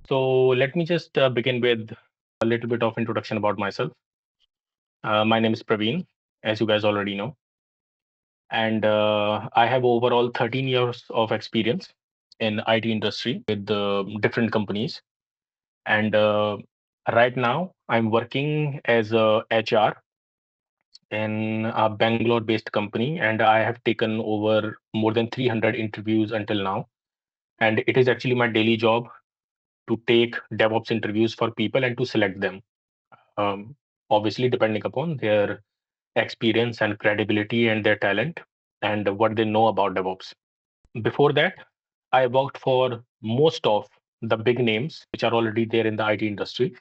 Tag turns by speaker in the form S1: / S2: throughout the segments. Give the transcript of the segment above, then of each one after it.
S1: So let me just begin with a little bit of introduction about myself. My name is Praveen, as you guys already know, and I have overall 13 years of experience in IT industry with different companies. And right now, I'm working as a HR in a Bangalore-based company, and I have taken over more than 300 interviews until now. And it is actually my daily job to take DevOps interviews for people and to select them. um, Obviously depending upon their experience and credibility and their talent and what they know about DevOps. Before that, I worked for most of the big names which are already there in the IT industry.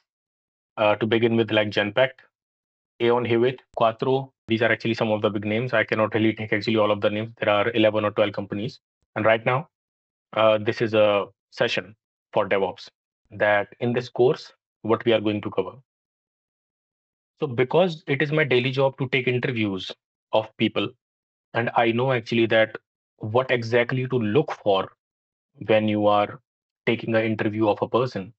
S1: To begin with, like Genpact, 𝗧𝗍𝗶𝗶, Quattro. These are actually some of the big names. I cannot really take actually all of the names. There are 11 or 12 companies. And right now, this is a session for DevOps that in this course, what we are going to cover. So because it is my daily job to take interviews of people, and I know actually that what exactly to look for when you are taking an interview of a person,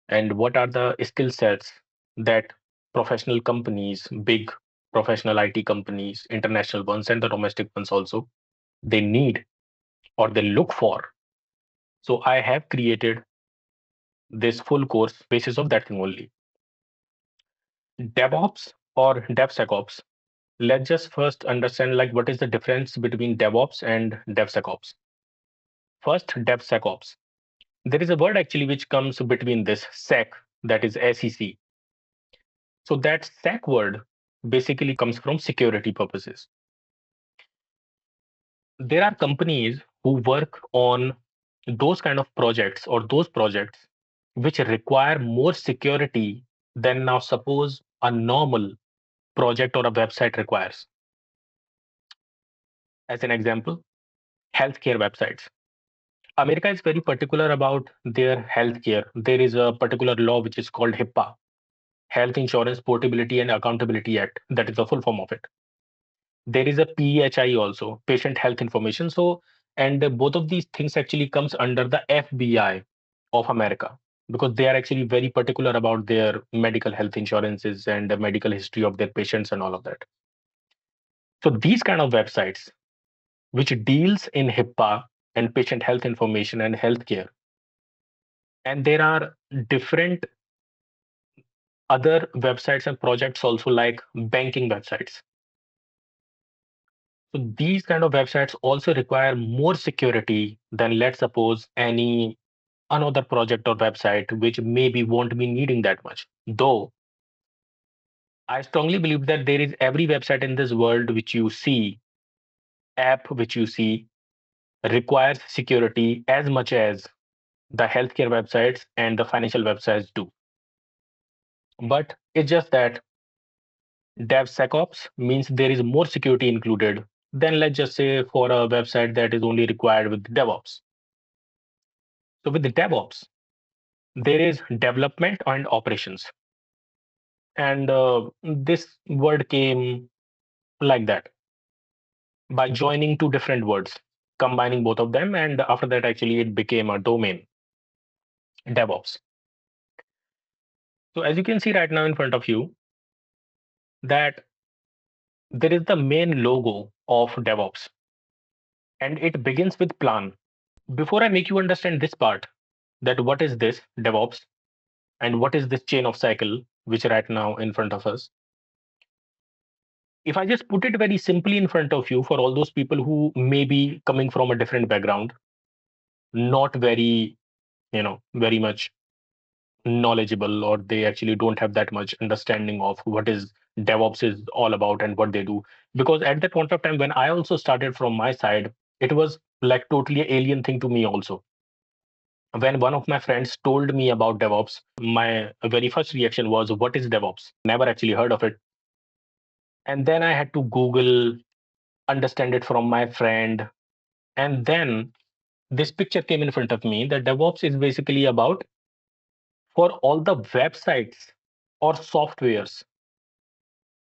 S1: and what are the skill sets that professional companies, big professional IT companies, international ones, and the domestic ones also, they need or they look for. So I have created this full course basis of that thing only. DevOps or DevSecOps. Let's just first understand like what is the difference between DevOps and DevSecOps. First, DevSecOps. There is a word actually which comes between this sec, that is SEC. So that sec word basically comes from security purposes. There are companies who work on those kind of projects or those projects which require more security than now suppose a normal project or a website requires. As an example, healthcare websites. America is very particular about their healthcare. There is a particular law which is called HIPAA, Health Insurance Portability and Accountability Act. That is the full form of it. There is a PHI also, Patient Health Information. So, and both of these things actually comes under the FBI of America because they are actually very particular about their medical health insurances and the medical history of their patients and all of that. So these kind of websites which deals in HIPAA and patient health information and healthcare, and there are different other websites and projects also like banking websites. So these kind of websites also require more security than let's suppose any another project or website which maybe won't be needing that much. Though I strongly believe that there is every website in this world which you see, app which you see requires security as much as the healthcare websites and the financial websites do. But it's just that DevSecOps means there is more security included than let's just say for a website that is only required with DevOps. So with the DevOps, there is development and operations. And this word came like that by joining two different words, combining both of them. And after that, actually, it became a domain, DevOps. So as you can see right now in front of you, that there is the main logo of DevOps, and it begins with plan. Before I make you understand this part, that what is this DevOps and what is this chain of cycle, which right now in front of us, if I just put it very simply in front of you for all those people who may be coming from a different background, not very, very much knowledgeable, or they actually don't have that much understanding of what is DevOps is all about and what they do. Because at that point of time, when I also started from my side, it was like totally alien thing to me also. When one of my friends told me about DevOps, my very first reaction was, what is DevOps? Never actually heard of it. And then I had to Google, understand it from my friend. And then this picture came in front of me that DevOps is basically about for all the websites or softwares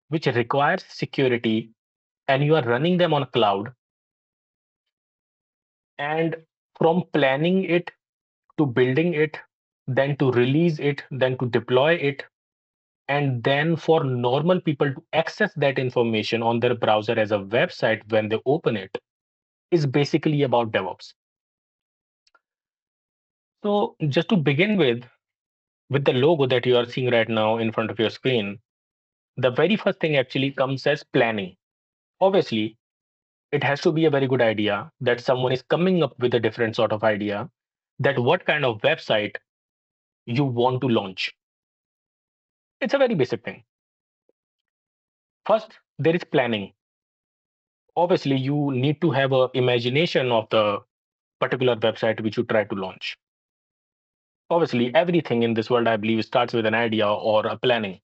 S1: which requires security and you are running them on cloud, and from planning it to building it then to release it, then to deploy it, and then for normal people to access that information on their browser as a website when they open it, is basically about DevOps. So just to begin with the logo that you are seeing right now in front of your screen, the very first thing actually comes as planning. Obviously, it has to be a very good idea that someone is coming up with a different sort of idea, that what kind of website you want to launch. It's a very basic thing. First, there is planning. Obviously, you need to have a imagination of the particular website which you try to launch. Obviously, everything in this world, I believe, starts with an idea or a planning.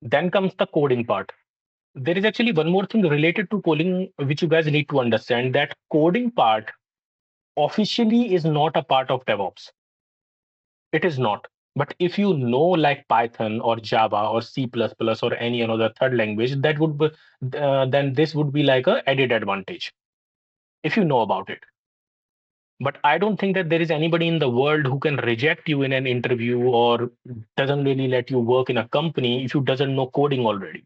S1: Then comes the coding part. There is actually one more thing related to coding which you guys need to understand, that coding part officially is not a part of DevOps. It is not. But if you know like Python or Java or C++ or any another third language, that would be, then this would be like a added advantage if you know about it. But I don't think that there is anybody in the world who can reject you in an interview or doesn't really let you work in a company if you doesn't know coding already,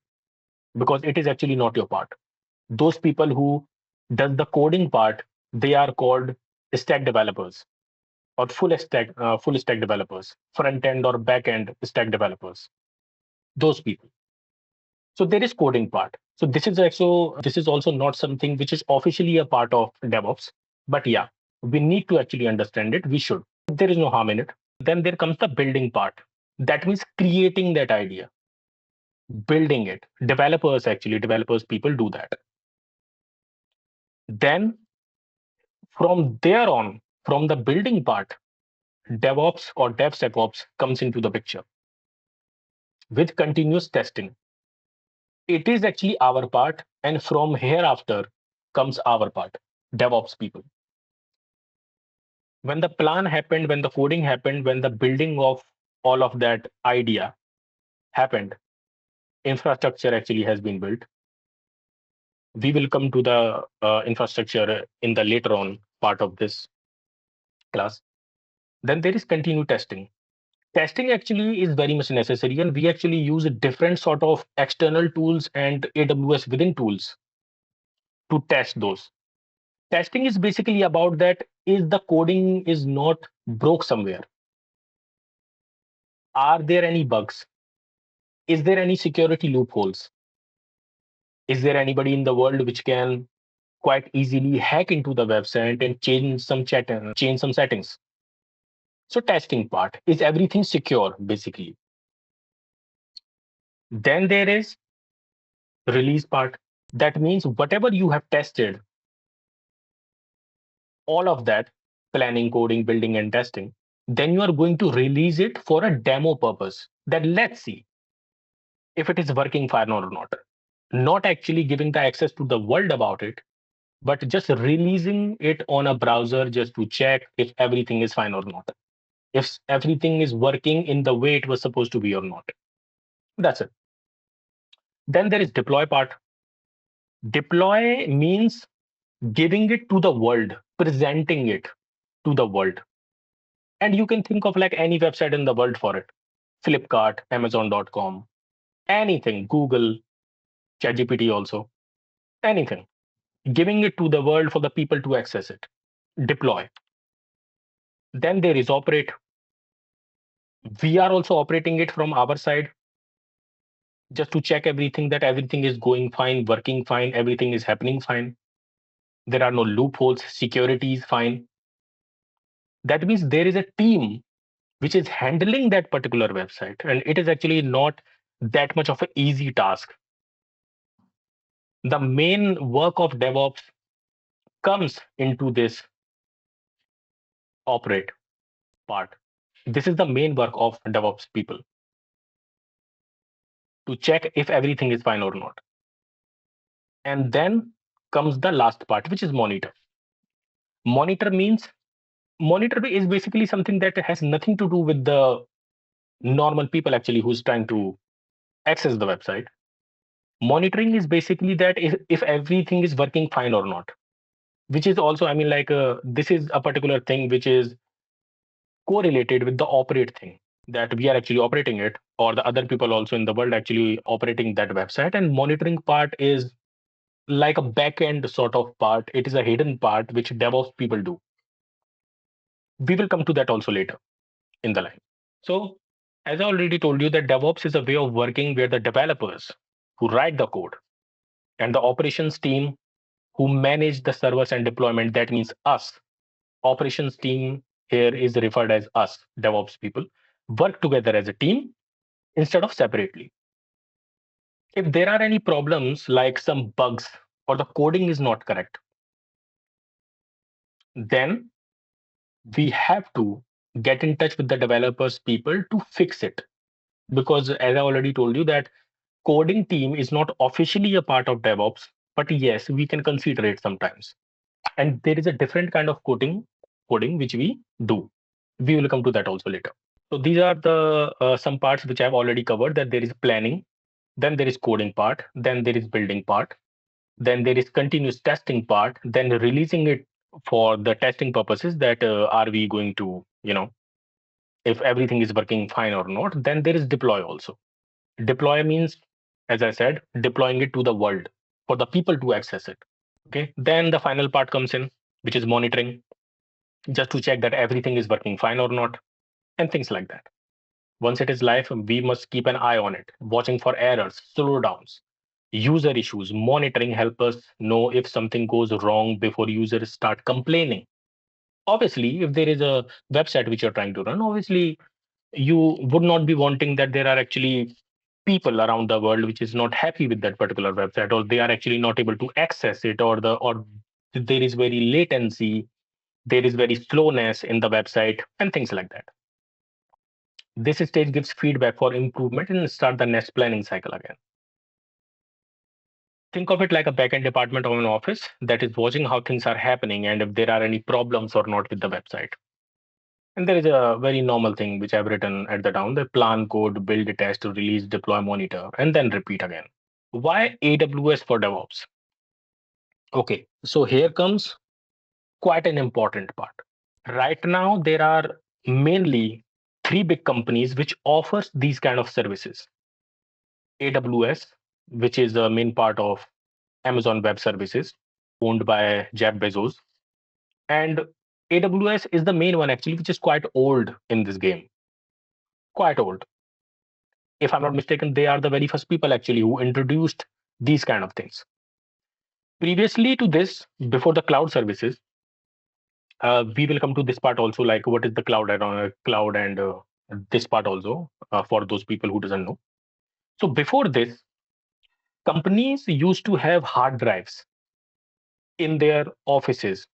S1: because it is actually not your part. Those people who does the coding part, they are called stack developers or full stack developers, front end or back end stack developers. Those people. So there is coding part. So this is also not something which is officially a part of DevOps. But yeah, we need to actually understand it. We should. There is no harm in it. Then there comes the building part. That means creating that idea, building it. Developers people do that. Then from there on, from the building part, DevOps or DevSecOps comes into the picture with continuous testing. It is actually our part, and from hereafter comes our part, DevOps people. When the plan happened, when the coding happened, when the building of all of that idea happened, infrastructure actually has been built. We will come to the infrastructure in the later on part of this class. Then there is continued testing. Testing actually is very much necessary, and we actually use a different sort of external tools and AWS within tools to test those. Testing is basically about that, is the coding is not broke somewhere? Are there any bugs? Is there any security loopholes? Is there anybody in the world which can quite easily hack into the website and change some settings? So testing part, is everything secure basically? Then there is release part. That means whatever you have tested, all of that, planning, coding, building, and testing, then you are going to release it for a demo purpose. That let's see if it is working fine or not. Not actually giving the access to the world about it, but just releasing it on a browser just to check if everything is fine or not. If everything is working in the way it was supposed to be or not. That's it. Then there is deploy part. Deploy means giving it to the world, presenting it to the world. And you can think of like any website in the world for it. Flipkart, Amazon.com, anything, Google, ChatGPT also, anything. Giving it to the world for the people to access it. Deploy. Then there is operate. We are also operating it from our side just to check everything, that everything is going fine, working fine, everything is happening fine. There are no loopholes, security is fine. That means there is a team which is handling that particular website, and it is actually not that much of an easy task. The main work of DevOps comes into this operate part. This is the main work of DevOps people, to check if everything is fine or not. And then comes the last part, which is monitor. Monitor is basically something that has nothing to do with the normal people actually who's trying to access the website. Monitoring is basically that if everything is working fine or not, which is also, I mean, like this is a particular thing which is correlated with the operate thing, that we are actually operating it, or the other people also in the world actually operating that website. And monitoring part is like a back end sort of part. It is a hidden part which DevOps people do. We will come to that also later in the line. So, as I already told you, that DevOps is a way of working where the developers who write the code and the operations team who manage the servers and deployment, that means us, operations team here is referred as us, DevOps people, work together as a team instead of separately. If there are any problems like some bugs or the coding is not correct, then we have to get in touch with the developers people to fix it. Because as I already told you, that coding team is not officially a part of DevOps, but yes, we can consider it sometimes. And there is a different kind of coding which we do. We will come to that also later. So these are the some parts which I've already covered, that there is planning, then there is coding part, then there is building part, then there is continuous testing part, then releasing it for the testing purposes, that are we going to, if everything is working fine or not. Then there is deploy also. Deploy means, as I said, deploying it to the world for the people to access it. Okay. Then the final part comes in, which is monitoring, just to check that everything is working fine or not, and things like that. Once it is live, we must keep an eye on it, watching for errors, slowdowns, user issues. Monitoring help us know if something goes wrong before users start complaining. Obviously, if there is a website which you're trying to run, obviously you would not be wanting that there are actually people around the world which is not happy with that particular website, or they are actually not able to access it, or there is very latency, there is very slowness in the website, and things like that. This stage gives feedback for improvement and start the next planning cycle again. Think of it like a backend department of an office that is watching how things are happening and if there are any problems or not with the website. And there is a very normal thing which I've written at the down: the plan, code, build, test, release, deploy, monitor, and then repeat again. Why AWS for DevOps? Okay, so here comes quite an important part. Right now, there are mainly three big companies which offers these kind of services. AWS, which is the main part of Amazon Web Services, owned by Jeff Bezos. And AWS is the main one actually, which is quite old in this game. Quite old. If I'm not mistaken, they are the very first people actually who introduced these kind of things. Previously to this, before the cloud services, we will come to this part also, like what is the cloud and this part also for those people who doesn't know. So before this, companies used to have hard drives in their offices.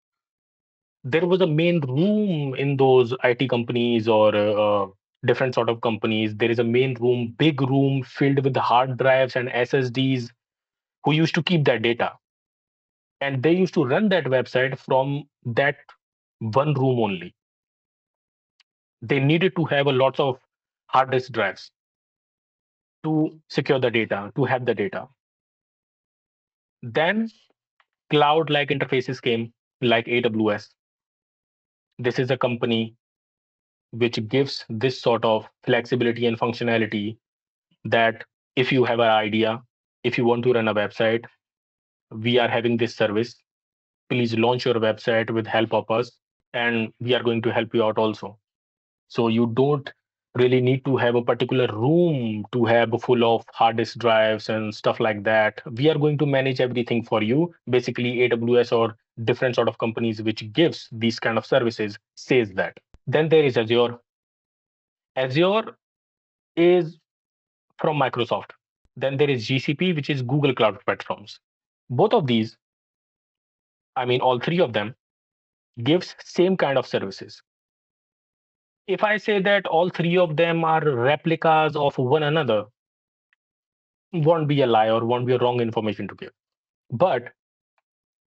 S1: There was a main room in those IT companies or different sort of companies. There is a main room, big room filled with hard drives and SSDs who used to keep that data. And they used to run that website from that one room only. They needed to have a lot of hard disk drives to secure the data, to have the data. Then cloud like interfaces came, like AWS. This is a company which gives this sort of flexibility and functionality, that if you have an idea, if you want to run a website, we are having this service. Please launch your website with help of us, and we are going to help you out also. So you don't really need to have a particular room to have full of hard disk drives and stuff like that. We are going to manage everything for you. Basically, AWS or different sort of companies which gives these kind of services says that. Then there is Azure. Azure is from Microsoft. Then there is GCP, which is Google Cloud Platforms. Both of these, I mean, all three of them gives same kind of services. If I say that all three of them are replicas of one another, won't be a lie or won't be a wrong information to give. But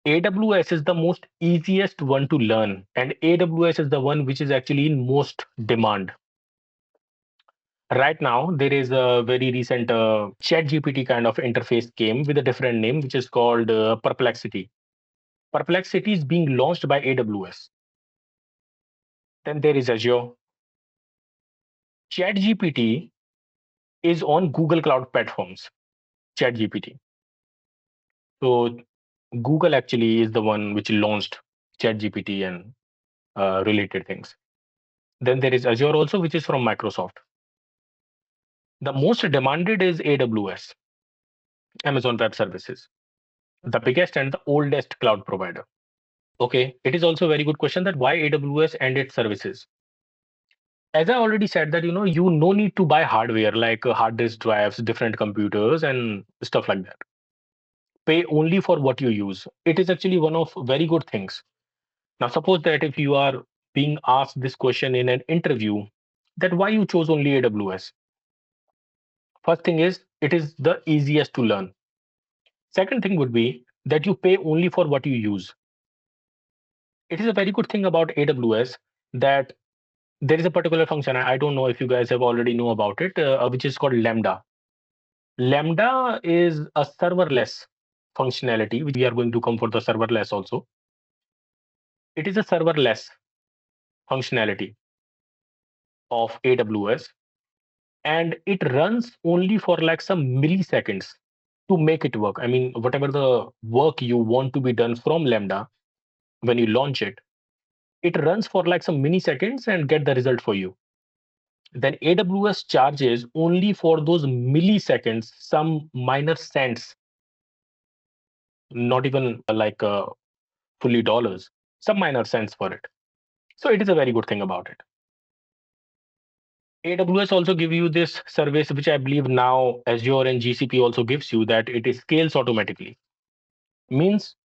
S1: AWS is the most easiest one to learn, and AWS is the one which is actually in most demand. Right now, there is a very recent ChatGPT kind of interface came with a different name, which is called Perplexity. Perplexity is being launched by AWS. Then there is Azure. ChatGPT is on Google Cloud platforms. ChatGPT. So Google actually is the one which launched ChatGPT and related things. Then there is Azure also, which is from Microsoft. The most demanded is AWS, Amazon Web Services, the biggest and the oldest cloud provider. Okay, it is also a very good question that why AWS and its services. As I already said that you no need to buy hardware like hard disk drives, different computers, and stuff like that. Pay only for what you use. It is actually one of very good things. Now, suppose that if you are being asked this question in an interview, that why you chose only AWS. First thing is it is the easiest to learn. Second thing would be that you pay only for what you use. It is a very good thing about AWS that there is a particular function. I don't know if you guys have already know about it, which is called Lambda. Lambda is a serverless functionality, which we are going to come for the serverless also. It is a serverless functionality of AWS, and it runs only for like some milliseconds to make it work. I mean, whatever the work you want to be done from Lambda, when you launch it, it runs for like some milliseconds and get the result for you. Then AWS charges only for those milliseconds some minor cents, not even like fully dollars, some minor cents for it. So it is a very good thing about it. AWS also give you this service, which I believe now Azure and GCP also gives you, that it scales automatically. Means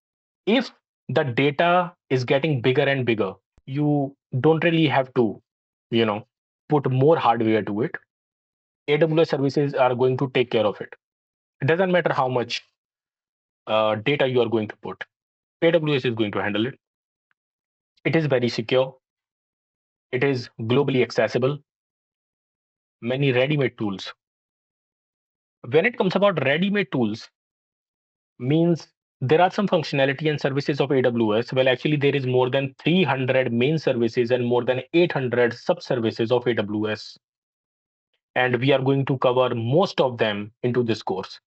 S1: if the data is getting bigger and bigger, you don't really have to, put more hardware to it. AWS services are going to take care of it. It doesn't matter how much data you are going to put. AWS is going to handle it. It is very secure. It is globally accessible. Many ready-made tools. When it comes about ready-made tools, means there are some functionality and services of AWS. Well, actually, there is more than 300 main services and more than 800 sub-services of AWS. And we are going to cover most of them into this course.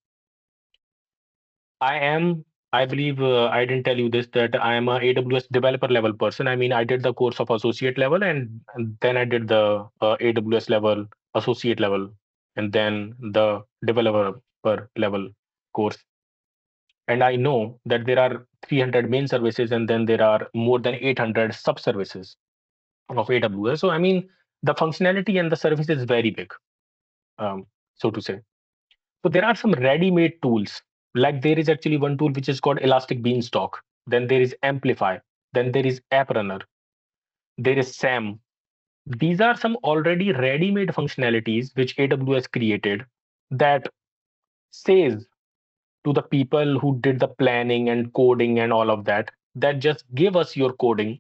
S1: I believe I didn't tell you this, that I am a AWS developer level person. I mean, I did the course of associate level and then I did the AWS level, associate level, and then the developer level course. And I know that there are 300 main services and then there are more than 800 sub services of AWS. So, I mean, the functionality and the service is very big, so to say. So there are some ready-made tools. Like there is actually one tool which is called Elastic Beanstalk. Then there is Amplify. Then there is App Runner. There is SAM. These are some already ready-made functionalities which AWS created that says to the people who did the planning and coding and all of that, that just give us your coding,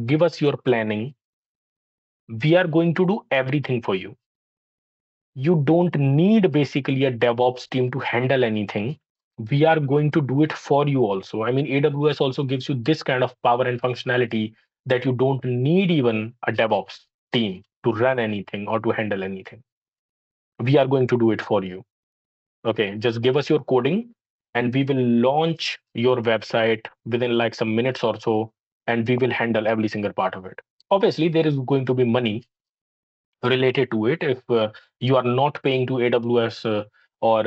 S1: give us your planning. We are going to do everything for you. You don't need basically a DevOps team to handle anything. We are going to do it for you also. I mean, AWS also gives you this kind of power and functionality that you don't need even a DevOps team to run anything or to handle anything. We are going to do it for you. Okay, just give us your coding and we will launch your website within like some minutes or so, and we will handle every single part of it. Obviously, there is going to be money related to it. If you are not paying to AWS or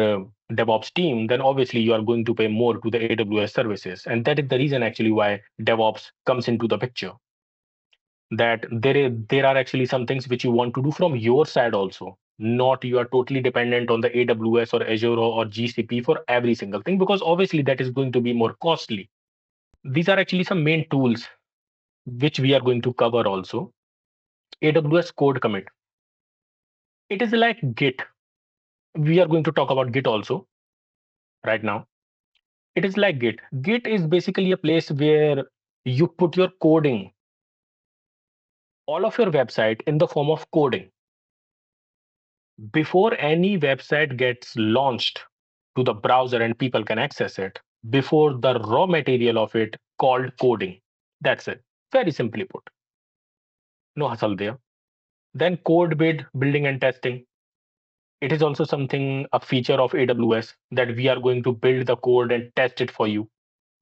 S1: DevOps team, then obviously you are going to pay more to the AWS services. And that is the reason actually why DevOps comes into the picture. That there are actually some things which you want to do from your side also. Not you are totally dependent on the AWS or Azure or GCP for every single thing, because obviously that is going to be more costly. These are actually some main tools which we are going to cover also. AWS code commit. It is like Git. We are going to talk about Git also right now. It is like Git. Git is basically a place where you put your coding, all of your website in the form of coding. Before any website gets launched to the browser and people can access it, before the raw material of it called coding. That's it. Very simply put. No hustle there. Then code building and testing. It is also something, a feature of AWS, that we are going to build the code and test it for you.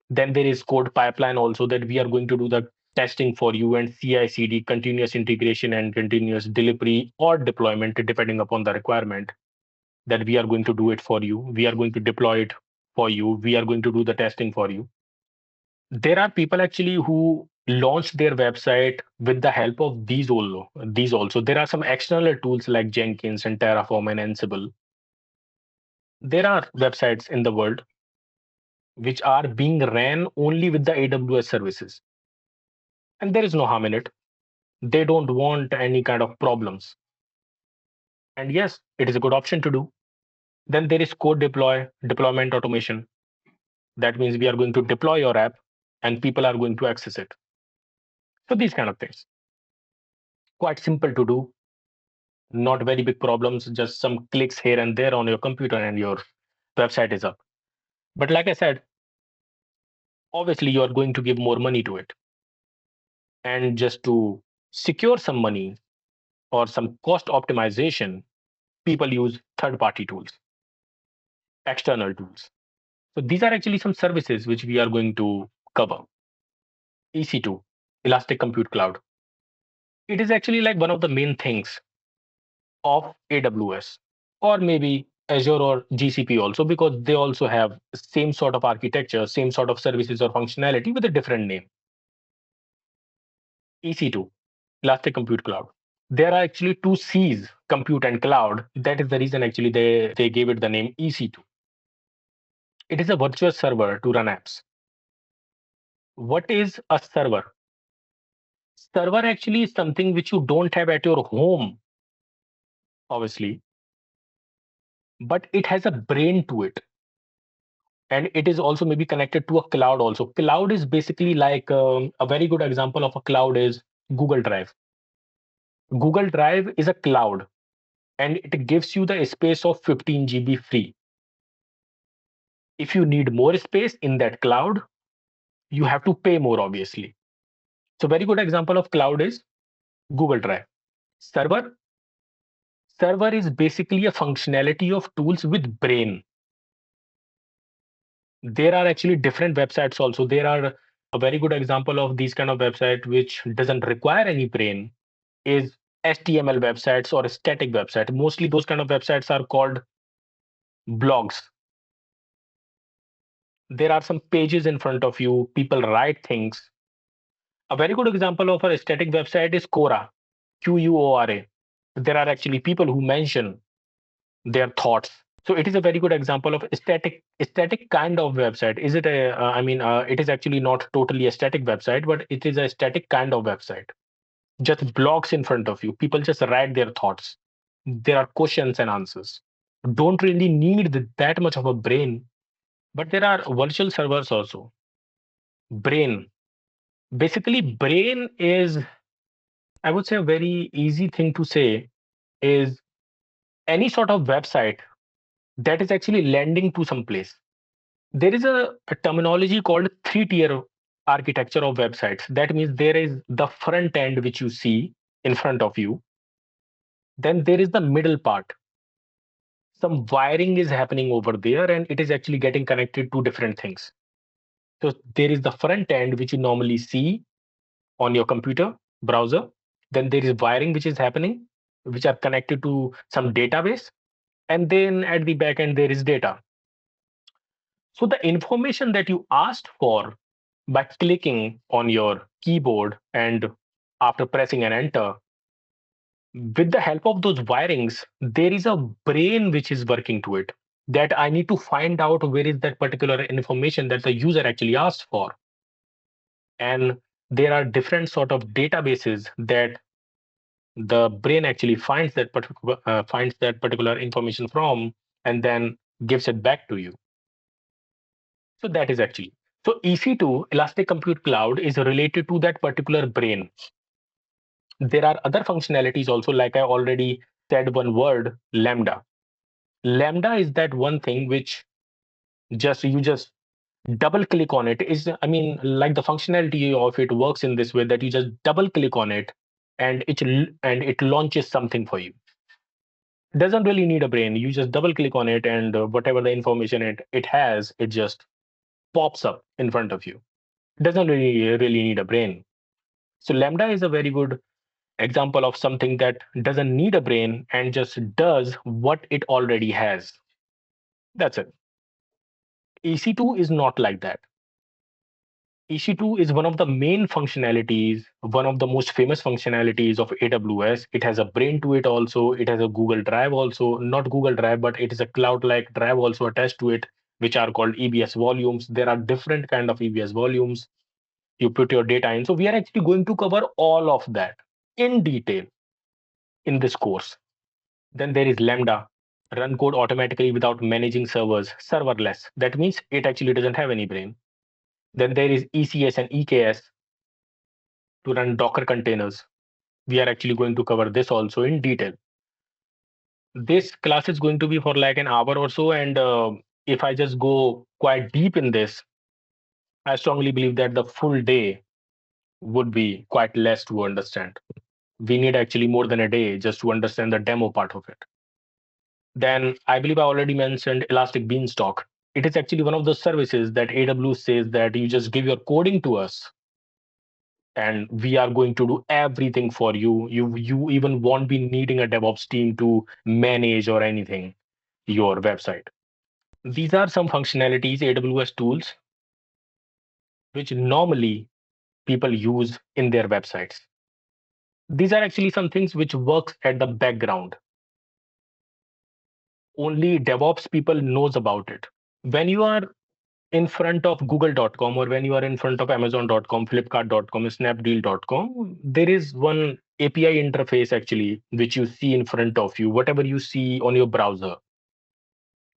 S1: Then there is CodePipeline also, that we are going to do the testing for you, and CICD, continuous integration and continuous delivery or deployment, depending upon the requirement, that we are going to do it for you. We are going to deploy it for you. We are going to do the testing for you. There are people actually who launch their website with the help of these also. There are some external tools like Jenkins and Terraform and Ansible. There are websites in the world which are being ran only with the AWS services, and there is no harm in it. They don't want any kind of problems, and yes, it is a good option to do. Then there is deployment automation. That means we are going to deploy your app and people are going to access it. So these kind of things, quite simple to do, not very big problems, just some clicks here and there on your computer and your website is up. But like I said, obviously you are going to give more money to it. And just to secure some money or some cost optimization, people use third-party tools, external tools. So these are actually some services which we are going to cover. EC2, Elastic Compute Cloud. It is actually like one of the main things of AWS, or maybe Azure or GCP also, because they also have same sort of architecture, same sort of services or functionality with a different name. EC2, Elastic Compute Cloud. There are actually two C's, compute and cloud. That is the reason actually they gave it the name EC2. It is a virtual server to run apps. What is a server? Server actually is something which you don't have at your home, obviously, but it has a brain to it. And it is also maybe connected to a cloud also. Cloud is basically like a very good example of a cloud is Google Drive. Google Drive is a cloud and it gives you the space of 15 GB free. If you need more space in that cloud, you have to pay more, obviously. So very good example of cloud is Google Drive. Server is basically a functionality of tools with brain. There are actually different websites also. There are a very good example of these kind of website which doesn't require any brain is HTML websites or static website. Mostly those kind of websites are called blogs. There are some pages in front of you, people write things. A very good example of a static website is Quora, Quora. There are actually people who mention their thoughts. So it is a very good example of a static kind of website. Is it a? It is actually not totally a static website, but it is a static kind of website. Just blocks in front of you. People just write their thoughts. There are questions and answers. Don't really need that much of a brain, but there are virtual servers also. Brain. Basically, brain is, I would say, a very easy thing to say is any sort of website that is actually landing to some place. There is a terminology called three-tier architecture of websites. That means there is the front end, which you see in front of you. Then there is the middle part. Some wiring is happening over there, and it is actually getting connected to different things. So there is the front end, which you normally see on your computer browser. Then there is wiring, which is happening, which are connected to some database. And then at the back end, there is data. So the information that you asked for by clicking on your keyboard and after pressing an enter, with the help of those wirings, there is a brain which is working to it, that I need to find out where is that particular information that the user actually asked for. And there are different sort of databases that the brain actually finds that particular information from, and then gives it back to you. So that is actually, so EC2, Elastic Compute Cloud, is related to that particular brain. There are other functionalities also, like I already said one word, Lambda. Lambda is that one thing which you just double click on it. Is, I mean, like the functionality of it works in this way that you just double click on it and it launches something for you. Doesn't really need a brain. You just double click on it, and whatever the information it has, it just pops up in front of you. Doesn't really need a brain. So Lambda is a very good example of something that doesn't need a brain and just does what it already has. That's it. EC2 is not like that. EC2 is one of the main functionalities, one of the most famous functionalities of AWS. It has a brain to it also. It has a Google Drive also, not Google Drive, but it is a cloud-like drive also attached to it, which are called EBS volumes. There are different kind of EBS volumes. You put your data in. So we are actually going to cover all of that in detail in this course. Then there is Lambda, run code automatically without managing servers, serverless. That means it actually doesn't have any brain. Then there is ECS and EKS to run Docker containers. We are actually going to cover this also in detail. This class is going to be for like an hour or so. And if I just go quite deep in this, I strongly believe that the full day would be quite less to understand. We need actually more than a day just to understand the demo part of it. Then I believe I already mentioned Elastic Beanstalk. It is actually one of the services that AWS says that you just give your coding to us and we are going to do everything for you. You even won't be needing a DevOps team to manage or anything your website. These are some functionalities, AWS tools, which normally people use in their websites. These are actually some things which works at the background. Only DevOps people knows about it. When you are in front of google.com or when you are in front of amazon.com, flipkart.com, snapdeal.com, there is one API interface actually which you see in front of you, whatever you see on your browser.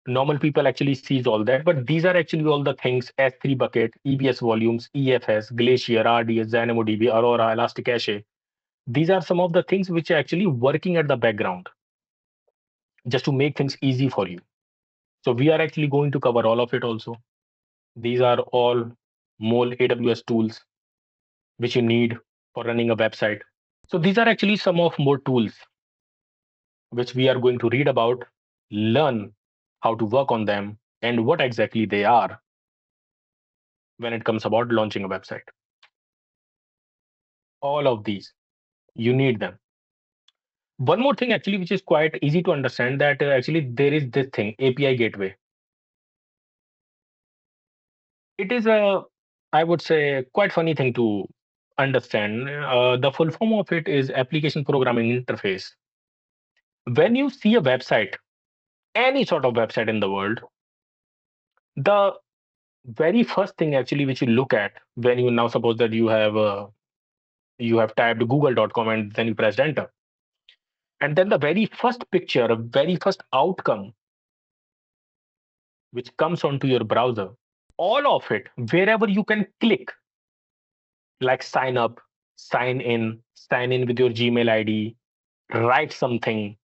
S1: Normal people actually sees all that, but these are actually all the things: S3 bucket, EBS volumes, EFS, Glacier, RDS, DynamoDB, Aurora, Elastic Cache. These are some of the things which are actually working at the background just to make things easy for you. So we are actually going to cover all of it also. These are all mole AWS tools which you need for running a website. So these are actually some of more tools which we are going to read about, learn how to work on them, and what exactly they are when it comes about launching a website. All of these, you need them. One more thing actually, which is quite easy to understand, that actually there is this thing, API gateway. It is a, I would say, quite funny thing to understand. The full form of it is application programming interface. When you see a website, any sort of website in the world, the very first thing actually which you look at when you now suppose that you have typed google.com and then you pressed enter, and then the very first picture, very first outcome which comes onto your browser, all of it, wherever you can click, like sign up, sign in with your Gmail ID, write something,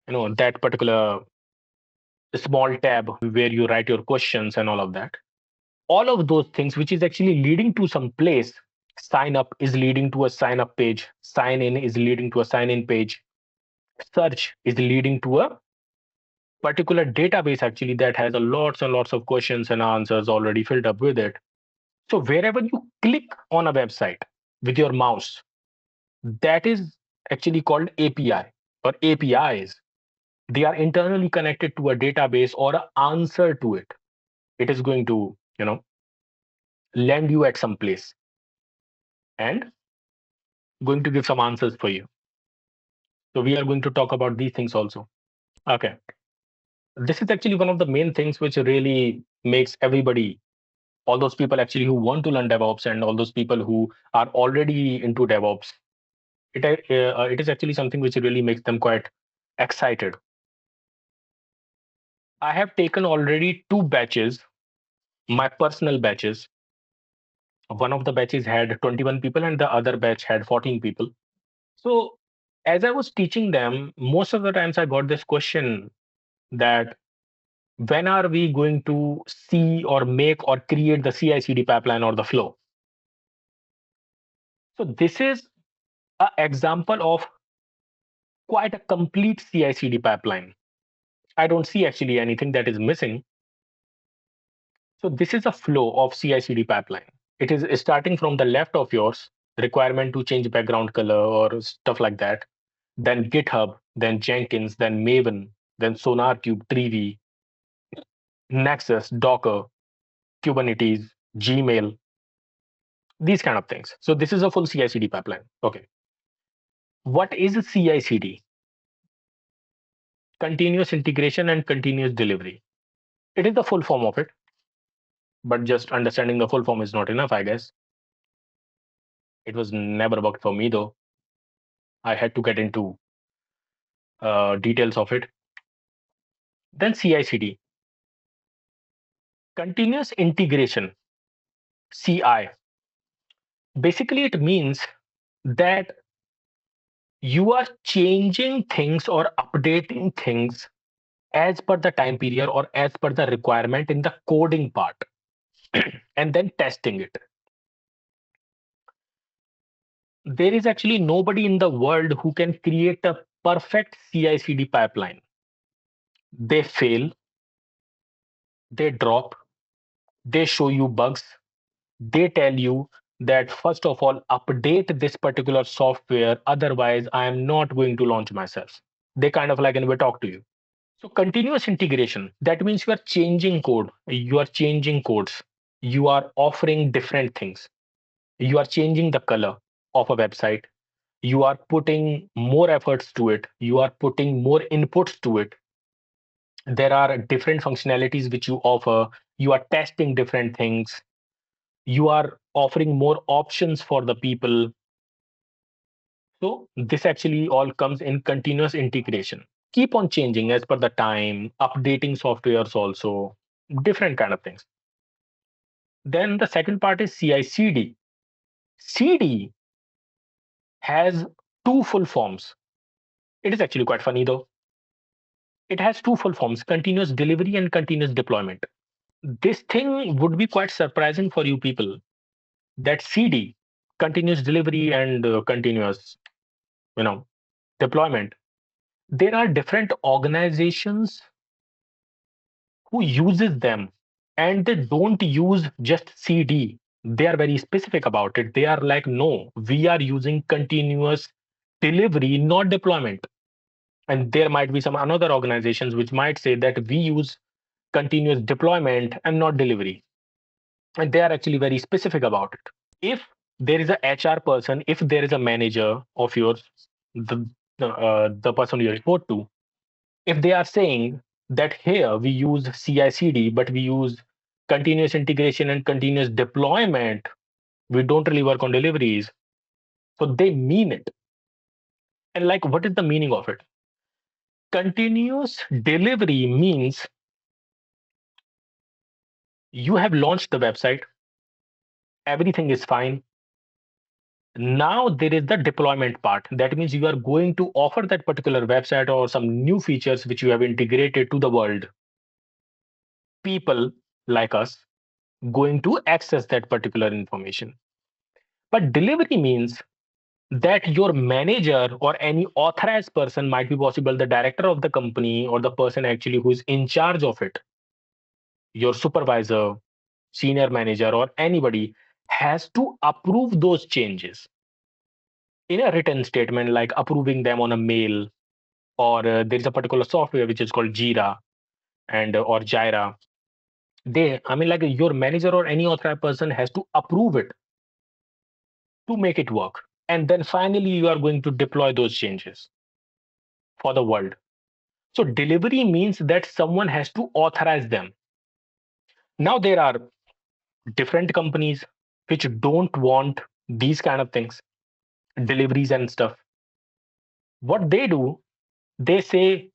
S1: that particular small tab where you write your questions and all of that. All of those things, which is actually leading to some place. Sign up is leading to a sign up page. Sign in is leading to a sign in page. Search is leading to a particular database actually that has a lots and lots of questions and answers already filled up with it. So wherever you click on a website with your mouse, that is actually called API or APIs. They are internally connected to a database or an answer to it. It is going to, land you at some place and going to give some answers for you. So we are going to talk about these things also. Okay. This is actually one of the main things which really makes everybody, all those people actually who want to learn DevOps and all those people who are already into DevOps, it is actually something which really makes them quite excited. I have taken already two batches, my personal batches. One of the batches had 21 people and the other batch had 14 people. So as I was teaching them, most of the times I got this question that when are we going to see or make or create the CI/CD pipeline or the flow? So this is An example of quite a complete CI/CD pipeline. I don't see actually anything that is missing. So this is a flow of CI/CD pipeline. It is starting from the left of yours, requirement to change background color or stuff like that. Then GitHub, then Jenkins, then Maven, then SonarQube, Treevee, Nexus, Docker, Kubernetes, Gmail, these kind of things. So this is a full CI/CD pipeline. Okay. What is a CI/CD? Continuous integration and continuous delivery. It is the full form of it, but just understanding the full form is not enough, I guess. It was never worked for me though. I had to get into details of it. Then CI/CD, continuous integration, CI. Basically, it means that you are changing things or updating things as per the time period or as per the requirement in the coding part and then testing it. There is actually nobody in the world who can create a perfect CI/CD pipeline. They fail, they drop, they show you bugs, they tell you that first of all, update this particular software, otherwise I am not going to launch myself. They kind of like anyway talk to you. So continuous integration, that means you are changing code, you are changing codes, you are offering different things, you are changing the color of a website, you are putting more efforts to it, you are putting more inputs to it. There are different functionalities which you offer, you are testing different things, you are offering more options for the people. So this actually all comes in continuous integration. Keep on changing as per the time, updating softwares also, different kind of things. Then the second part is CI/CD. CD has two full forms. It is actually quite funny though. It has two full forms, continuous delivery and continuous deployment. This thing would be quite surprising for you people that CD, continuous delivery and continuous, deployment. There are different organizations who uses them and they don't use just CD. They are very specific about it. They are like, no, we are using continuous delivery, not deployment. And there might be some another organizations which might say that we use continuous deployment and not delivery. And they are actually very specific about it. If there is a HR person, if there is a manager of yours, the person you report to, if they are saying that here we use CI/CD, but we use continuous integration and continuous deployment, we don't really work on deliveries. So they mean it. And like, what is the meaning of it? Continuous delivery means you have launched the website, everything is fine. Now there is the deployment part. That means you are going to offer that particular website or some new features which you have integrated to the world. People like us going to access that particular information. But delivery means that your manager or any authorized person, might be possible the director of the company or the person actually who is in charge of it, your supervisor, senior manager, or anybody has to approve those changes in a written statement, like approving them on a mail, or there is a particular software which is called Jira and or Jira. Like your manager or any authorized person has to approve it to make it work. And then finally, you are going to deploy those changes for the world. So delivery means that someone has to authorize them. Now there are different companies which don't want these kind of things, deliveries and stuff. What they do, they say,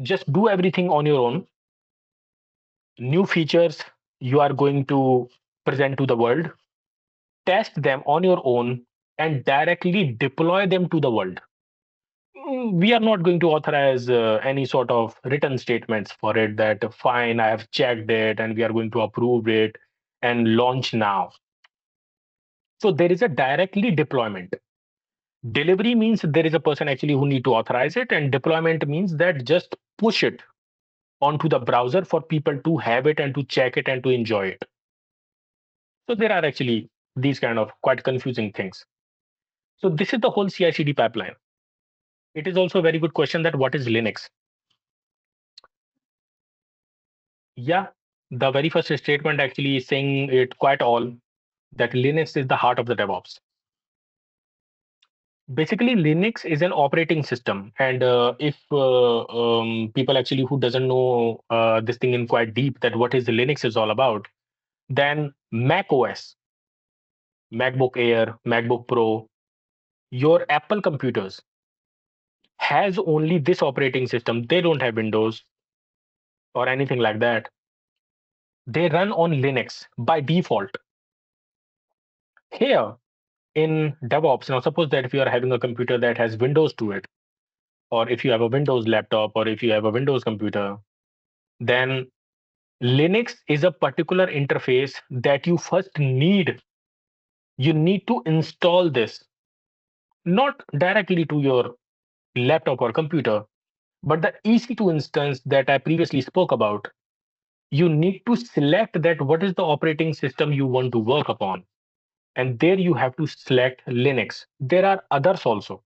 S1: just do everything on your own. New features you are going to present to the world, test them on your own, and directly deploy them to the world. We are not going to authorize any sort of written statements for it that fine, I have checked it and we are going to approve it and launch now. So there is a directly deployment. Delivery means there is a person actually who need to authorize it, and deployment means that just push it onto the browser for people to have it and to check it and to enjoy it. So there are actually these kind of quite confusing things. So this is the whole CI/CD pipeline. It is also a very good question that what is Linux? Yeah, the very first statement actually is saying it quite all, that Linux is the heart of the DevOps. Basically, Linux is an operating system, and if people actually who doesn't know this thing in quite deep, that what is Linux is all about, then Mac OS, MacBook Air, MacBook Pro, your Apple computers has only this operating system. They don't have Windows or anything like that. They run on Linux by default. Here in DevOps, now suppose that if you are having a computer that has Windows to it, or if you have a Windows laptop, or if you have a Windows computer, then Linux is a particular interface that you first need. You need to install this, not directly to your laptop or computer, but the EC2 instance that I previously spoke about. You need to select that what is the operating system you want to work upon. And there you have to select Linux. There are others also.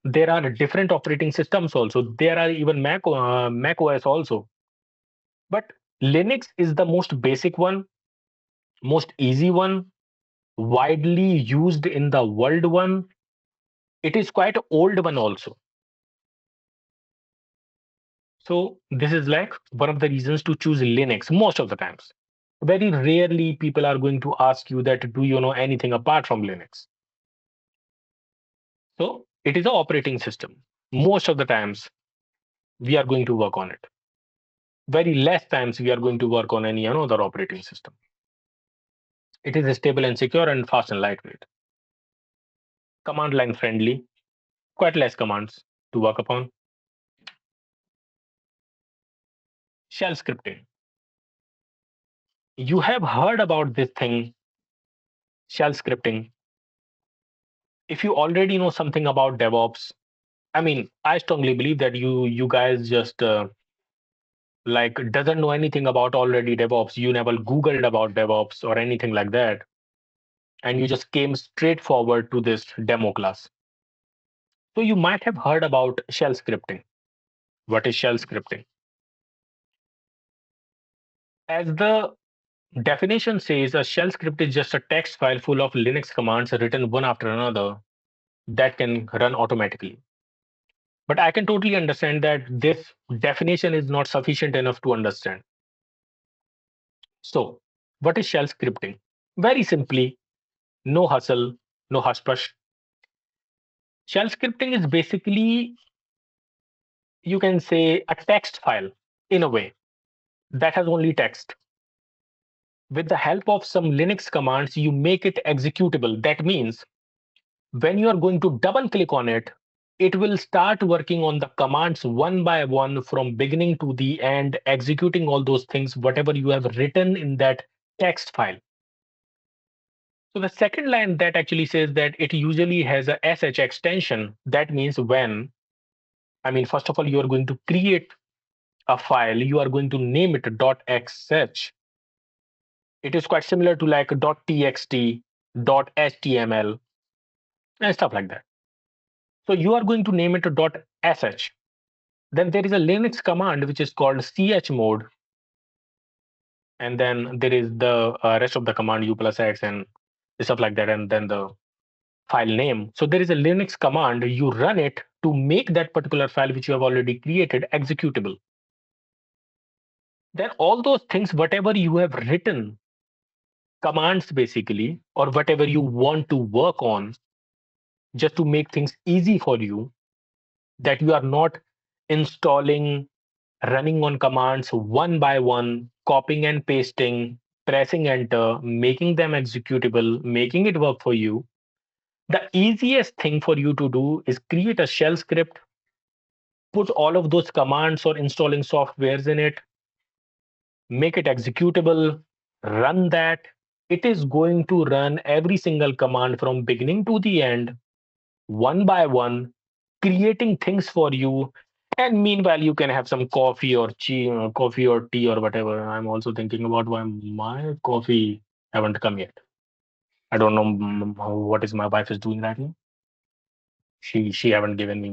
S1: There are different operating systems also. There are even Mac OS also. But Linux is the most basic one, most easy one, widely used in the world one. It is quite old one also. So this is like one of the reasons to choose Linux most of the times. Very rarely people are going to ask you that, do you know anything apart from Linux? So it is an operating system. Most of the times we are going to work on it. Very less times we are going to work on any another operating system. It is stable and secure and fast and lightweight. Command line friendly, quite less commands to work upon. Shell scripting. You have heard about this thing, shell scripting. If you already know something about DevOps, I mean, I strongly believe that you guys just like doesn't know anything about already DevOps. You never Googled about DevOps or anything like that, and you just came straight forward to this demo class. So you might have heard about shell scripting. What is shell scripting? As the definition says, a shell script is just a text file full of Linux commands written one after another that can run automatically. But I can totally understand that this definition is not sufficient enough to understand. So, what is shell scripting? Very simply, no hustle, no hush push. Shell scripting is basically, you can say, a text file in a way that has only text. With the help of some Linux commands, you make it executable. That means when you are going to double click on it, it will start working on the commands one by one from beginning to the end, executing all those things, whatever you have written in that text file. So the second line that actually says that it usually has a sh extension. That means when, I mean, first of all, you are going to create a file, you are going to name it .xh. It is quite similar to like .txt, .html, and stuff like that. So you are going to name it .sh. Then there is a Linux command which is called chmod, and then there is the rest of the command u+x and stuff like that, and then the file name. So there is a Linux command, you run it to make that particular file which you have already created executable. Then all those things, whatever you have written, commands basically, or whatever you want to work on, just to make things easy for you, that you are not installing, running on commands one by one, copying and pasting, pressing enter, making them executable, making it work for you. The easiest thing for you to do is create a shell script, put all of those commands or installing softwares in it, make it executable, run that. It is going to run every single command from beginning to the end one by one, creating things for you. And meanwhile, you can have some coffee or coffee or tea or whatever. I'm also thinking about why my coffee haven't come yet. I don't know what is my wife is doing right now. She haven't given me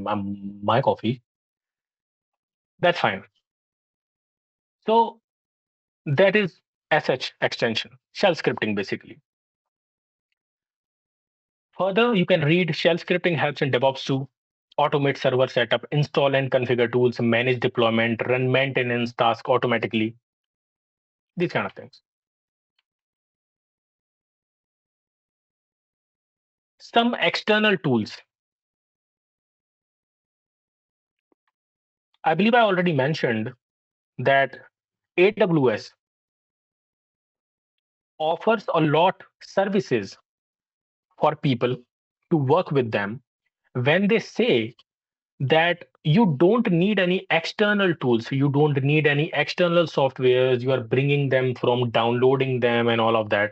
S1: my coffee. That's fine. So that is SH extension, shell scripting basically. Further, you can read shell scripting helps in DevOps too. Automate server setup, install and configure tools, manage deployment, run maintenance tasks automatically. These kind of things. Some external tools. I believe I already mentioned that AWS offers a lot services for people to work with them when they say that you don't need any external tools, you don't need any external softwares, you are bringing them from downloading them and all of that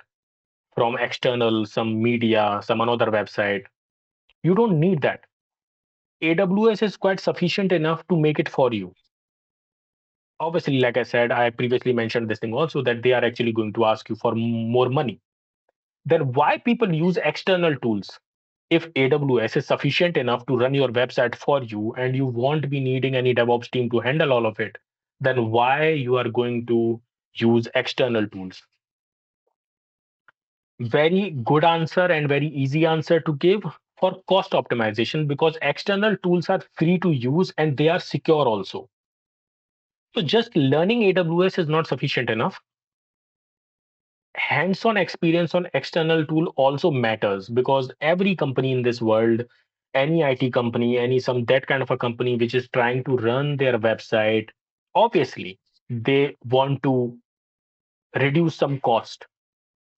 S1: from external, some media, some another website. You don't need that. AWS is quite sufficient enough to make it for you. Obviously, like I said, I previously mentioned this thing also that they are actually going to ask you for more money. Then why people use external tools? If AWS is sufficient enough to run your website for you and you won't be needing any DevOps team to handle all of it, then why you are going to use external tools? Very good answer and very easy answer to give for cost optimization because external tools are free to use and they are secure also. So just learning AWS is not sufficient enough. Hands-on experience on external tool also matters because every company in this world, any IT company, any some that kind of a company which is trying to run their website, obviously they want to reduce some cost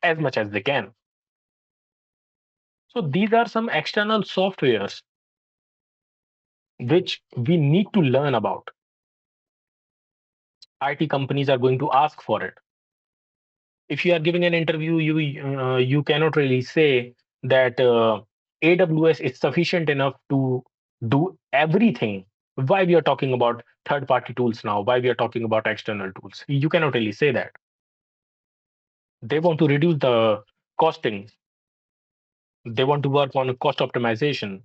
S1: as much as they can. So these are some external softwares which we need to learn about. IT companies are going to ask for it. If you are giving an interview, you cannot really say that AWS is sufficient enough to do everything. Why we are talking about third-party tools now? Why we are talking about external tools? You cannot really say that. They want to reduce the costing. They want to work on cost optimization.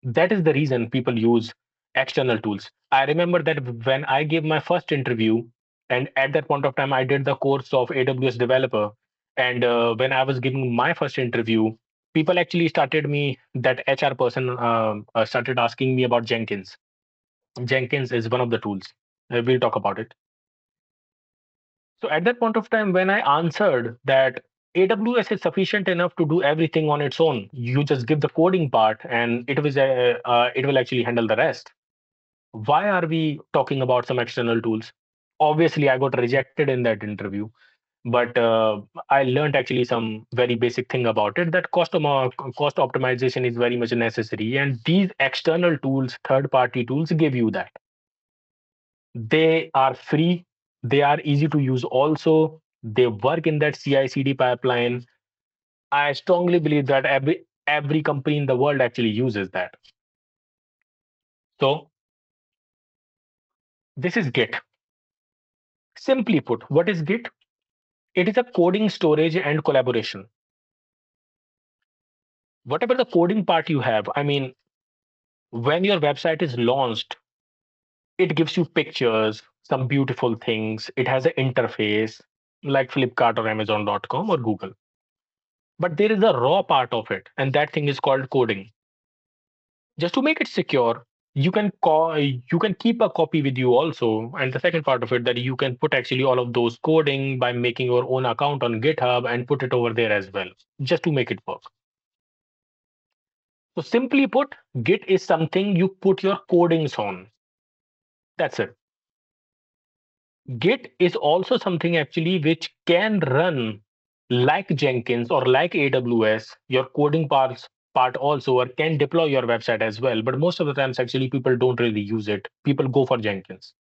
S1: That is the reason people use external tools. I remember that when I gave my first interview, and at that point of time, I did the course of AWS developer. And when I was giving my first interview, people actually started me, that HR person started asking me about Jenkins. Jenkins is one of the tools. We'll talk about it. So at that point of time, when I answered that AWS is sufficient enough to do everything on its own, you just give the coding part, and it will actually handle the rest. Why are we talking about some external tools? Obviously, I got rejected in that interview, but I learned actually some very basic thing about it that cost optimization is very much necessary, and these external tools, third-party tools, give you that. They are free, they are easy to use also, they work in that CI/CD pipeline. I strongly believe that every company in the world actually uses that. So this is Git. Simply put, what is Git? It is a coding, storage, and collaboration. Whatever the coding part you have, I mean, when your website is launched, it gives you pictures, some beautiful things. It has an interface like Flipkart or Amazon.com or Google. But there is a raw part of it, and that thing is called coding. Just to make it secure, you can keep a copy with you also. And the second part of it, that you can put actually all of those coding by making your own account on GitHub and put it over there as well, just to make it work. So simply put, Git is something you put your codings on. That's it. Git is also something actually which can run like Jenkins or like AWS, your coding part also, or can deploy your website as well. But most of the times, actually, people don't really use it. People go for Jenkins.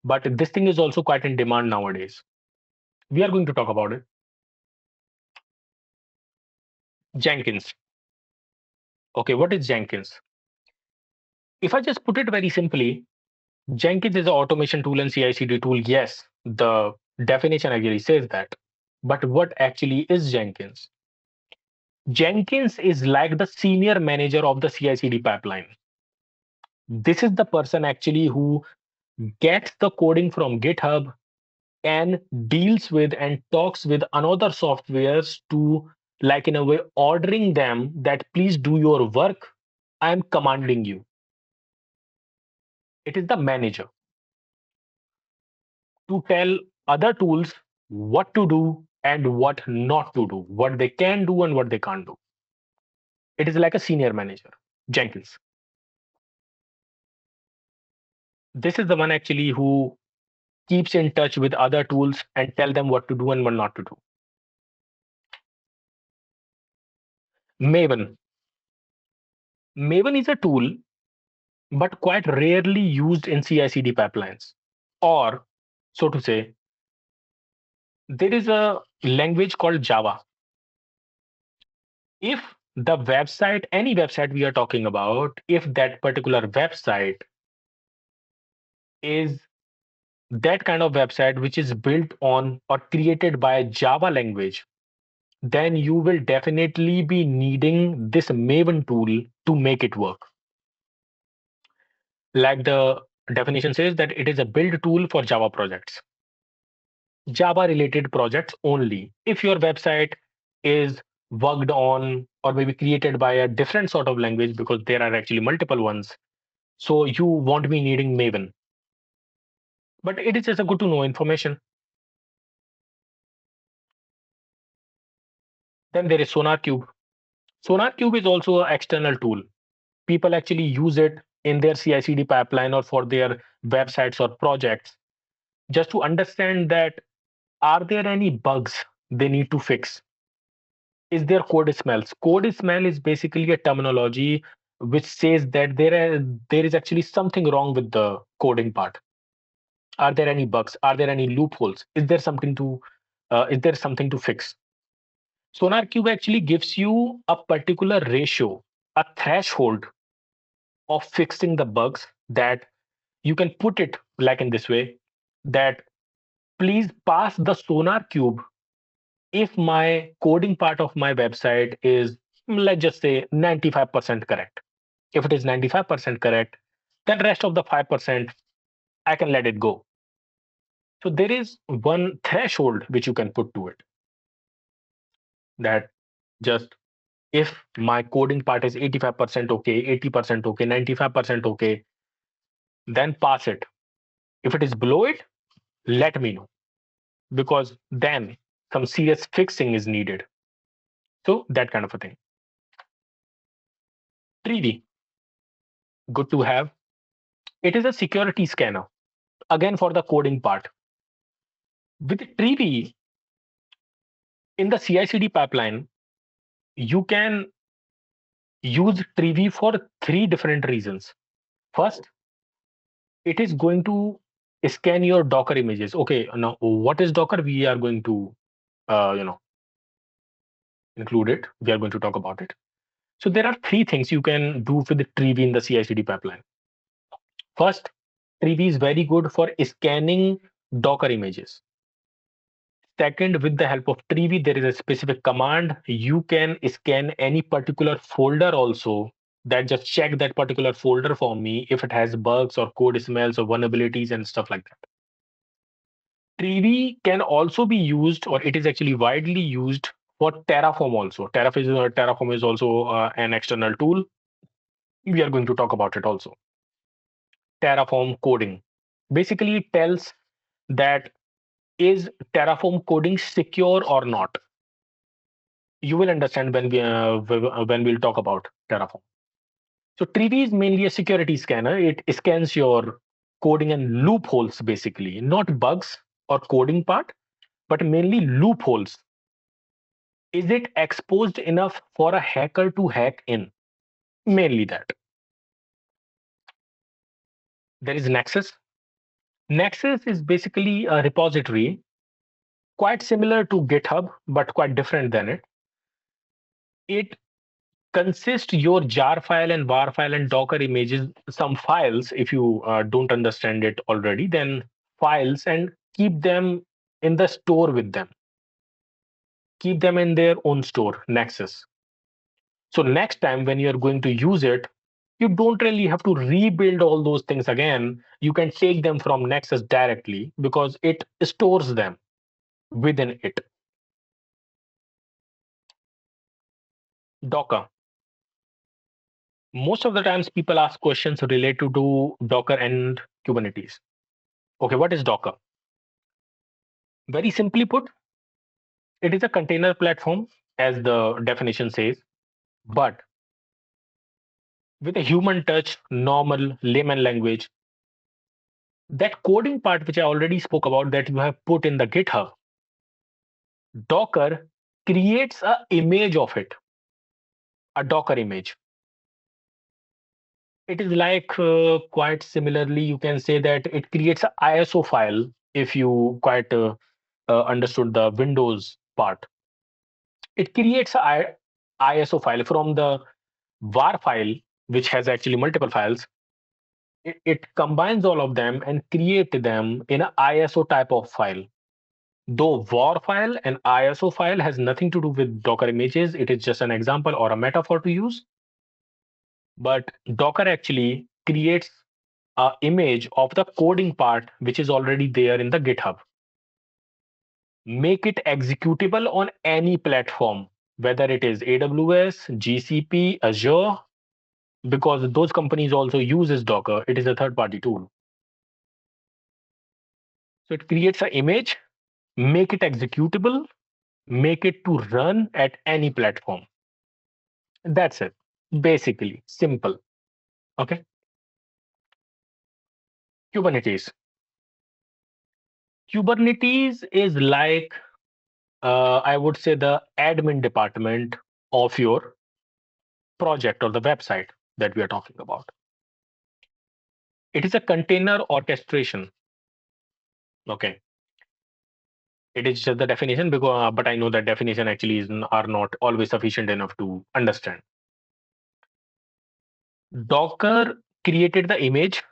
S1: But this thing is also quite in demand nowadays. We are going to talk about it. Jenkins. Okay, what is Jenkins? If I just put it very simply, Jenkins is an automation tool and CI/CD tool. Yes, the definition actually says that. But what actually is Jenkins? Jenkins is like the senior manager of the CI/CD pipeline. This is the person actually who gets the coding from GitHub and deals with and talks with another softwares to, like, in a way, ordering them that please do your work. I am commanding you. It is the manager to tell other tools what to do and what not to do, what they can do and what they can't do. It is like a senior manager, Jenkins. This is the one actually who keeps in touch with other tools and tell them what to do and what not to do. Maven. Maven is a tool, but quite rarely used in CI/CD pipelines. Or, so to say, there is a language called Java. If the website, any website we are talking about, if that particular website is that kind of website which is built on or created by Java language, then you will definitely be needing this Maven tool to make it work. Like the definition says, that it is a build tool for Java projects. Java related projects only. If your website is worked on or maybe created by a different sort of language, because there are actually multiple ones, so you won't be needing Maven. But it is just a good to know information. Then there is SonarQube. SonarQube is also an external tool. People actually use it in their CI/CD pipeline or for their websites or projects, just to understand that are there any bugs they need to fix? Is there code smells? Code smell is basically a terminology which says that there is actually something wrong with the coding part. Are there any bugs? Are there any loopholes? Is there something to fix? SonarQube actually gives you a particular ratio, a threshold of fixing the bugs, that you can put it like in this way, that please pass the SonarQube if my coding part of my website is, let's just say, 95% correct. If it is 95% correct, then rest of the 5% I can let it go. So there is one threshold which you can put to it, that just if my coding part is 85% okay, 80% okay, 95% okay, then pass it. If it is below it, let me know, because then some serious fixing is needed. So that kind of a thing. Treevee, good to have. It is a security scanner, again for the coding part. With Treevee, in the CI/CD pipeline, you can use Treevee for three different reasons. First, it is going to scan your Docker images. Okay, now what is Docker? We are going to, include it. We are going to talk about it. So there are three things you can do with Treevee in the CI/CD pipeline. First, Treevee is very good for scanning Docker images. Second, with the help of Treevee, there is a specific command. You can scan any particular folder also, that just check that particular folder for me if it has bugs or code smells or vulnerabilities and stuff like that. Treevee can also be used, or it is actually widely used for Terraform also. Terraform is also an external tool. We are going to talk about it also. Terraform coding basically tells that is Terraform coding secure or not. You will understand when we'll talk about Terraform. So Treevee is mainly a security scanner. It scans your coding and loopholes, basically, not bugs or coding part, but mainly loopholes. Is it exposed enough for a hacker to hack in? Mainly that. There is Nexus. Nexus is basically a repository, quite similar to GitHub, but quite different than it. It consist your jar file and var file and Docker images, some files, if you don't understand it already, then files, and keep them in the store with them. Keep them in their own store, Nexus. So next time when you're going to use it, you don't really have to rebuild all those things again. You can take them from Nexus directly because it stores them within it. Docker. Most of the times people ask questions related to Docker and Kubernetes. Okay, what is Docker? Very simply put, it is a container platform, as the definition says, but with a human touch, normal layman language. That coding part, which I already spoke about, that you have put in the GitHub, Docker creates a image of it, a Docker image. It is like quite similarly, you can say that it creates an ISO file if you quite understood the Windows part. It creates a ISO file from the var file, which has actually multiple files. It combines all of them and create them in an ISO type of file. Though var file and ISO file has nothing to do with Docker images, it is just an example or a metaphor to use. But Docker actually creates an image of the coding part, which is already there in the GitHub. Make it executable on any platform, whether it is AWS, GCP, Azure, because those companies also uses Docker. It is a third-party tool. So it creates an image, make it executable, make it to run at any platform. That's it. Basically, simple. Okay. Kubernetes. Kubernetes is like, I would say, the admin department of your project or the website that we are talking about. It is a container orchestration. Okay. It is just the definition, because, but I know that definition actually are not always sufficient enough to understand. Docker created the image,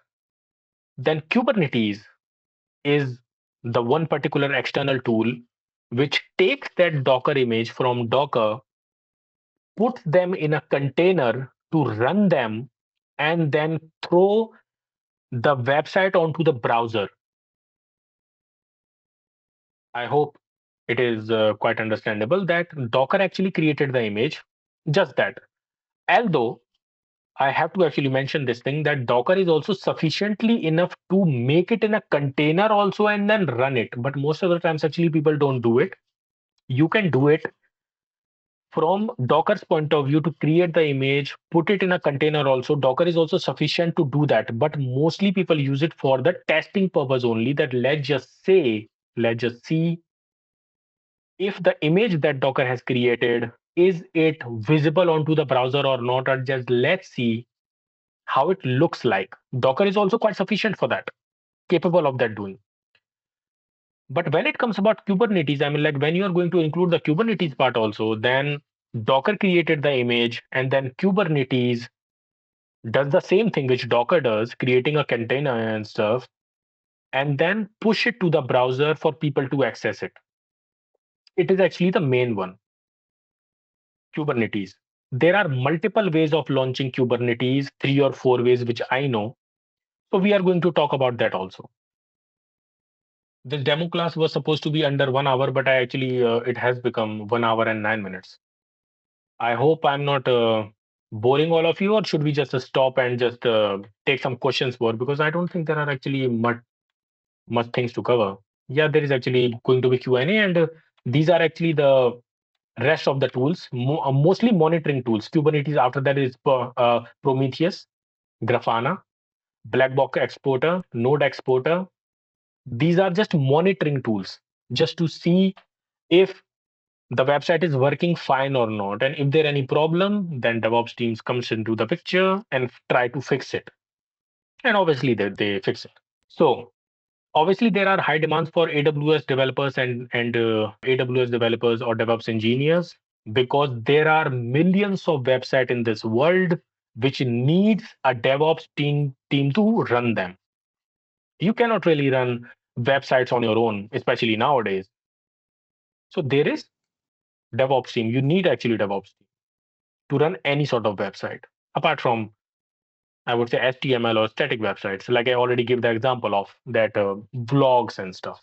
S1: then Kubernetes is the one particular external tool which takes that Docker image from Docker, puts them in a container to run them, and then throw the website onto the browser. I hope it is quite understandable that Docker actually created the image, just that. Although I have to actually mention this thing, that Docker is also sufficiently enough to make it in a container also and then run it. But most of the times, actually, people don't do it. You can do it from Docker's point of view to create the image, put it in a container also. Docker is also sufficient to do that. But mostly people use it for the testing purpose only, that let's just see if the image that Docker has created, is it visible onto the browser or not, or just let's see how it looks like. Docker is also quite sufficient for that, capable of that doing. But when it comes about Kubernetes, I mean, like when you are going to include the Kubernetes part also, then Docker created the image, and then Kubernetes does the same thing which Docker does, creating a container and stuff, and then push it to the browser for people to access it. It is actually the main one, Kubernetes. There are multiple ways of launching Kubernetes, 3 or 4 ways, which I know. So we are going to talk about that also. This demo class was supposed to be under 1 hour, but I actually it has become 1 hour and 9 minutes. I hope I'm not boring all of you, or should we just stop and just take some questions more? Because I don't think there are actually much things to cover. Yeah, there is actually going to be Q&A, and these are actually the rest of the tools, mostly monitoring tools. Kubernetes after that is Prometheus, Grafana, Black Box Exporter, Node Exporter. These are just monitoring tools, just to see if the website is working fine or not. And if there any problem, then DevOps teams comes into the picture and try to fix it. And obviously they fix it. So obviously there are high demands for AWS developers and AWS developers or DevOps engineers. because there are millions of websites in this world which needs a DevOps team to run them. You cannot really run websites on your own, especially nowadays. So there is DevOps team. You need actually DevOps team to run any sort of website, apart from, I would say, HTML or static websites. Like I already gave the example of that vlogs and stuff.